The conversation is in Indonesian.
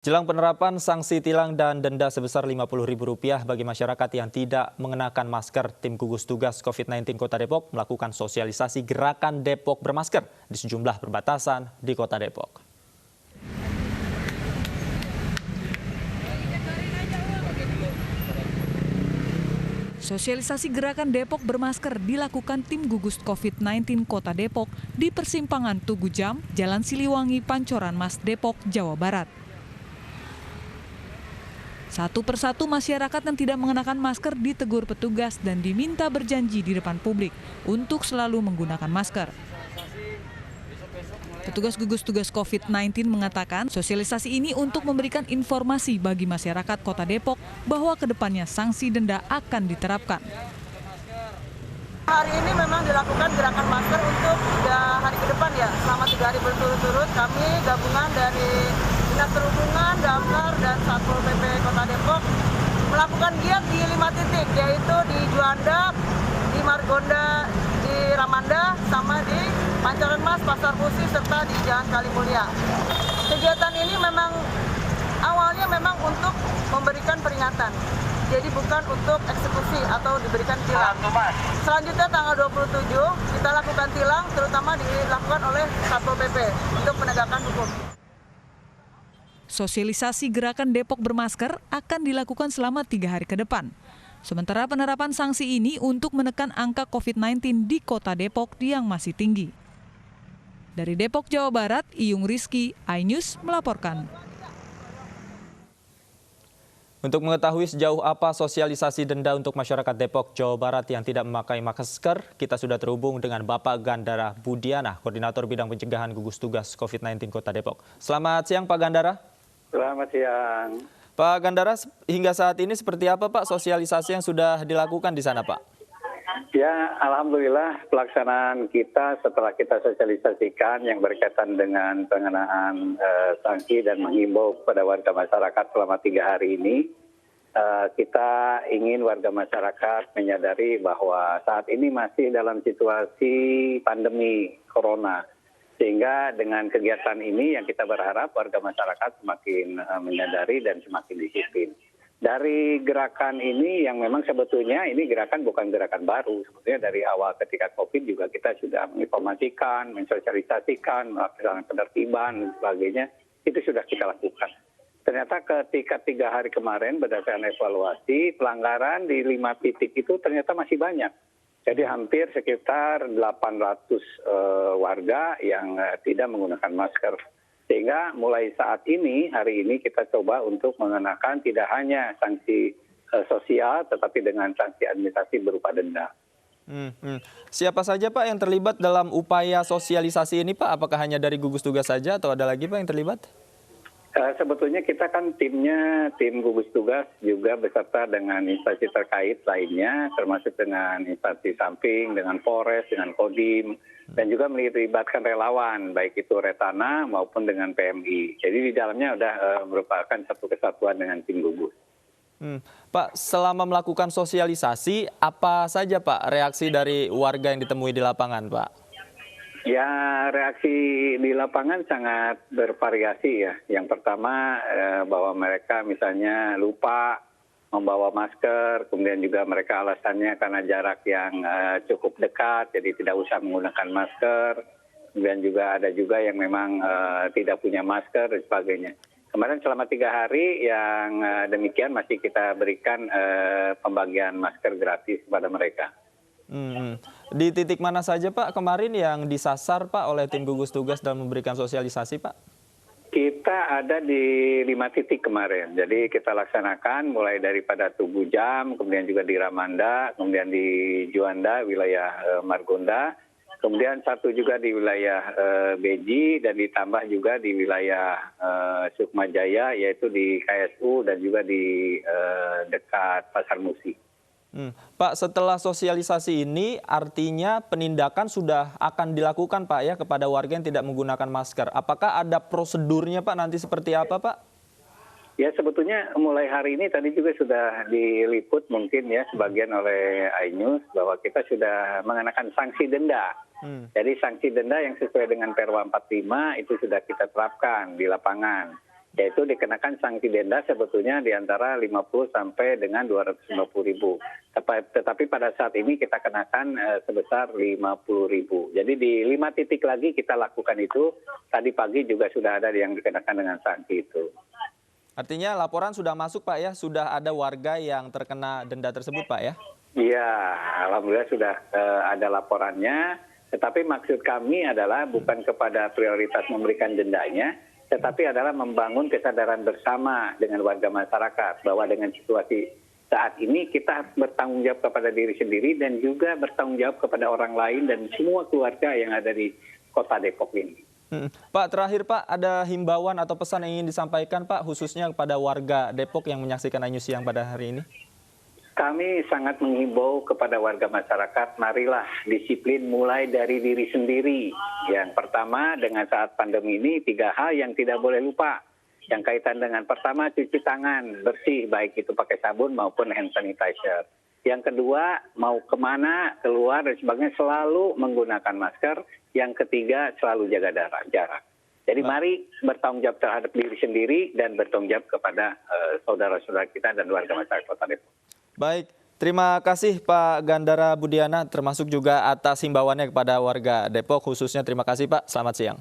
Jelang penerapan sanksi tilang dan denda sebesar Rp50.000 bagi masyarakat yang tidak mengenakan masker, tim gugus tugas COVID-19 Kota Depok melakukan sosialisasi gerakan Depok bermasker di sejumlah perbatasan di Kota Depok. Sosialisasi gerakan Depok bermasker dilakukan tim gugus COVID-19 Kota Depok di persimpangan Tugu Jam, Jalan Siliwangi, Pancoran Mas, Depok, Jawa Barat. Satu persatu masyarakat yang tidak mengenakan masker ditegur petugas dan diminta berjanji di depan publik untuk selalu menggunakan masker. Petugas gugus tugas COVID-19 mengatakan sosialisasi ini untuk memberikan informasi bagi masyarakat Kota Depok bahwa kedepannya sanksi denda akan diterapkan. Hari ini memang dilakukan gerakan masker untuk 3 hari ke depan ya. Selama 3 hari berturut-turut kami gabungan dari Dinas Perhubungan, Damkar, dan Satpol PP Kota Depok melakukan giat di 5 titik, yaitu di Juanda, di Margonda, di Ramanda, sama di Pancoran Mas, Pasar Musi, serta di Jalan Kalimulya. Kegiatan ini memang awalnya memang untuk memberikan peringatan, jadi bukan untuk eksekusi atau diberikan tilang. Selanjutnya tanggal 27 kita lakukan tilang, terutama dilakukan oleh Satpol PP untuk penegakan hukum. Sosialisasi gerakan Depok bermasker akan dilakukan selama 3 hari ke depan. Sementara penerapan sanksi ini untuk menekan angka COVID-19 di Kota Depok yang masih tinggi. Dari Depok, Jawa Barat, Iyung Rizky, iNews melaporkan. Untuk mengetahui sejauh apa sosialisasi denda untuk masyarakat Depok, Jawa Barat yang tidak memakai masker, kita sudah terhubung dengan Bapak Gandara Budiana, Koordinator Bidang Pencegahan Gugus Tugas COVID-19 Kota Depok. Selamat siang Pak Gandara. Selamat siang. Pak Gandara, hingga saat ini seperti apa Pak sosialisasi yang sudah dilakukan di sana Pak? Ya, alhamdulillah pelaksanaan kita setelah kita sosialisasikan yang berkaitan dengan pengenaan sanksi dan menghimbau kepada warga masyarakat selama 3 hari ini, kita ingin warga masyarakat menyadari bahwa saat ini masih dalam situasi pandemi corona. Sehingga dengan kegiatan ini yang kita berharap warga masyarakat semakin menyadari dan semakin disiplin. Dari gerakan ini yang memang sebetulnya ini gerakan bukan gerakan baru. Sebetulnya dari awal ketika COVID juga kita sudah menginformasikan, mensosialisasikan, melakukan penertiban dan sebagainya. Itu sudah kita lakukan. Ternyata ketika 3 hari kemarin berdasarkan evaluasi, pelanggaran di 5 titik itu ternyata masih banyak. Jadi hampir sekitar 800 warga yang tidak menggunakan masker. Sehingga mulai saat ini, hari ini kita coba untuk mengenakan tidak hanya sanksi sosial, tetapi dengan sanksi administrasi berupa denda. Siapa saja Pak yang terlibat dalam upaya sosialisasi ini Pak? Apakah hanya dari gugus tugas saja atau ada lagi Pak yang terlibat? Sebetulnya kita kan tim gugus tugas juga beserta dengan instansi terkait lainnya, termasuk dengan instansi samping, dengan Polres, dengan Kodim, dan juga melibatkan relawan, baik itu Retana maupun dengan PMI. Jadi di dalamnya sudah merupakan satu kesatuan dengan tim gugus. Pak, selama melakukan sosialisasi, apa saja Pak reaksi dari warga yang ditemui di lapangan Pak? Ya, reaksi di lapangan sangat bervariasi ya. Yang pertama bahwa mereka misalnya lupa membawa masker, kemudian juga mereka alasannya karena jarak yang cukup dekat, jadi tidak usah menggunakan masker. Kemudian juga ada juga yang memang tidak punya masker dan sebagainya. Kemarin selama 3 hari yang demikian masih kita berikan pembagian masker gratis kepada mereka. Di titik mana saja Pak kemarin yang disasar Pak oleh tim gugus tugas dalam memberikan sosialisasi Pak? Kita ada di 5 titik kemarin. Jadi kita laksanakan mulai daripada Tugu Jam, kemudian juga di Ramanda, kemudian di Juanda, wilayah Margonda, kemudian satu juga di wilayah Beji, dan ditambah juga di wilayah Sukmajaya, yaitu di KSU dan juga di dekat Pasar Musi. Pak, setelah sosialisasi ini artinya penindakan sudah akan dilakukan Pak ya kepada warga yang tidak menggunakan masker. Apakah ada prosedurnya Pak nanti seperti apa Pak? Ya sebetulnya mulai hari ini tadi juga sudah diliput mungkin ya sebagian oleh iNews bahwa kita sudah mengenakan sanksi denda. Jadi sanksi denda yang sesuai dengan Perwa 45 itu sudah kita terapkan di lapangan. yaitu dikenakan sanksi denda sebetulnya di antara 50 sampai dengan 250.000. Tetapi pada saat ini kita kenakan sebesar 50.000. Jadi di 5 titik lagi kita lakukan itu. Tadi pagi juga sudah ada yang dikenakan dengan sanksi itu. Artinya laporan sudah masuk Pak ya, sudah ada warga yang terkena denda tersebut Pak ya? Iya, alhamdulillah sudah ada laporannya. Tetapi maksud kami adalah bukan kepada prioritas memberikan dendanya, tetapi adalah membangun kesadaran bersama dengan warga masyarakat bahwa dengan situasi saat ini kita bertanggung jawab kepada diri sendiri dan juga bertanggung jawab kepada orang lain dan semua keluarga yang ada di Kota Depok ini. Pak, terakhir Pak, ada himbauan atau pesan yang ingin disampaikan Pak, khususnya kepada warga Depok yang menyaksikan iNews Siang pada hari ini? Kami sangat menghimbau kepada warga masyarakat, marilah disiplin mulai dari diri sendiri. Yang pertama, dengan saat pandemi ini 3 hal yang tidak boleh lupa. Yang kaitan dengan pertama, cuci tangan bersih, baik itu pakai sabun maupun hand sanitizer. Yang kedua, mau kemana, keluar dan sebagainya selalu menggunakan masker. Yang ketiga, selalu jaga jarak. Jadi mari bertanggung jawab terhadap diri sendiri dan bertanggung jawab kepada saudara-saudara kita dan warga masyarakat Kota Depok. Baik, terima kasih Pak Gandara Budiana, termasuk juga atas himbauannya kepada warga Depok khususnya. Terima kasih Pak, selamat siang.